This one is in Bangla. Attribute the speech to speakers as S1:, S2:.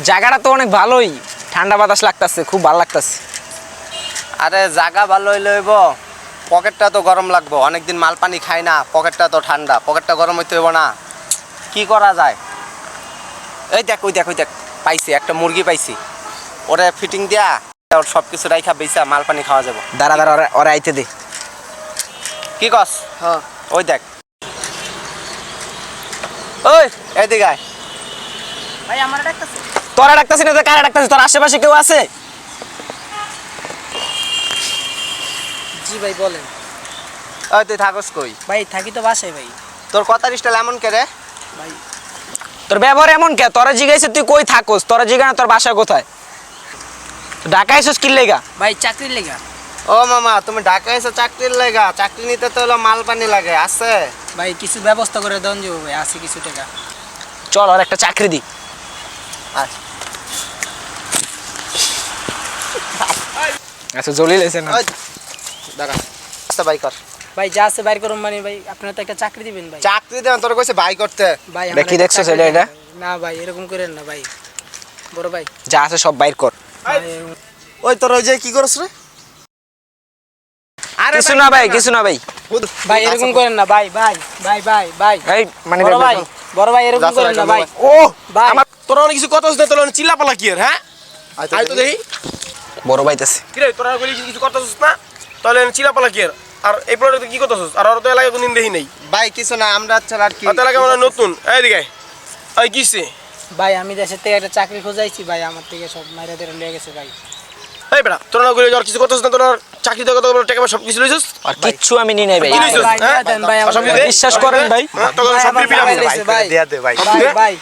S1: জায়গাটা তো অনেক ভালোই, ঠান্ডা বাতাস লাগতেছে, খুব ভালো লাগতেছে।
S2: আরে জায়গা ভালো হইলে হইব, পকেটটা তো গরম লাগবো, অনেকদিন মাল পানি খাই না, পকেটটা তো ঠান্ডা, পকেটটা গরম হইতে হইব না। কি করা যায়? এই দেখ ওই দেখ ওই দেখ, পাইছি একটা মুরগি পাইছি, ওরে ফিটিং দিয়া ওর সব কিছু রাইখা বেচা মাল পানি খাওয়া যাবো।
S1: দাঁড়া দাঁড়া, ওরা আইতে দে।
S2: কি কস?
S3: হ্যাঁ
S2: ওই দেখ, ওই এইদিকে আয়।
S3: ভাই আমার ডাকতেছে।
S1: তোরা ডাকতেছিস না তো কারা ডাকতেছিস? তোর আশেপাশে কেউ আছে?
S3: জি ভাই বলেন।
S2: ওই তুই থাকস কই?
S3: ভাই থাকি তো বাসায় ভাই।
S2: তোর কথা স্টাইল এমন কে রে?
S3: ভাই
S1: তোর ব্যবহার এমন কে? তোরা জিজ্ঞাসা তুই কই থাকোস, তোরা জিজ্ঞাসা তোর বাসা কোথায়? ঢাকা এসেছিস কি লেগা?
S3: ভাই চাকরির লেগা।
S2: ও মামা, তুমি ঢাকা এসে চাকরির লেগা? চাকরি নিতে তো হলো মাল পানি লাগে, আছে?
S3: ভাই কিছু ব্যবস্থা করে দেন যাবো ভাই, আছে কিছু টাকা।
S1: চল আর একটা চাকরি দি। আচ্ছা জলিল এসে না।
S2: ওই দাঁড়া, আচ্ছা ভাই কর।
S3: ভাই যা আছে বাইর করুন, মানে ভাই আপনারা তো একটা চাকরি দিবেন ভাই।
S2: চাকরি দেন, তোর কইছে ভাই করতে।
S3: ভাই
S1: এটা কি
S3: একটা
S1: দেখছো
S3: চাকরি
S1: সেটা এটা?
S3: দেন ভাই। না ভাই এরকম করেন না ভাই, বড় ভাই।
S1: যা আছে সব বাইর কর।
S3: ভাই,
S2: ওই তোর ওই যে কি করছ রে? আরে
S1: কিছু না ভাই, কিছু না ভাই।
S3: ভাই এরকম করেন না ভাই, ভাই ভাই ভাই ভাই
S1: এই মানে
S3: বড় ভাই, বড় ভাই এরকম করেন না ভাই।
S4: ও
S3: ভাই
S4: আমার তোরা অনেক কিছু কথা হচ্ছে, তোরা চিল্লাপালা কি আর? হ্যাঁ আই তো দেখি
S1: বড় ভাইতেছে।
S4: কি রে, তোরা কইলি কিছু কথা হচ্ছে না, তাহলে চিল্লাপালা কি আর? আর এই প্রোডাক্টে কি কথা হচ্ছে? আর ওরা তো এলাকায় কোনদিন দেখি নাই,
S2: ভাই কিছু না, আমরা ছাড়া আর কি।
S4: আর এলাকায় মানে নতুন। এইদিকে এই কিসে?
S3: ভাই আমি দেশের থেকে একটা চাকরি খোঁজাইছি ভাই, আমার থেকে সব মাইরা দিয়ে লিয়ে গেছে ভাই।
S4: এই বেটা, তোরা না কইলি আর কিছু কথা হচ্ছে না, তোরা চাকরি দেওয়া কথা টাকা সব কিছু লইছিস?
S1: আর কিচ্ছু আমি নি নাই ভাই।
S4: কি লইছিস?
S3: ভাই,
S4: হ্যাঁ?
S3: দেন ভাই,
S4: আর সব
S3: আমার-
S4: কিছু দে?
S1: বিশ্বাস করেন ভাই।
S4: হ্যাঁ, তোকে
S3: ভাই,
S4: সব
S3: আমার
S4: দিবি আমি।
S3: ভাই লইছে, ভাই।
S2: দিয়া দে ভাই।
S3: ভাই ভাই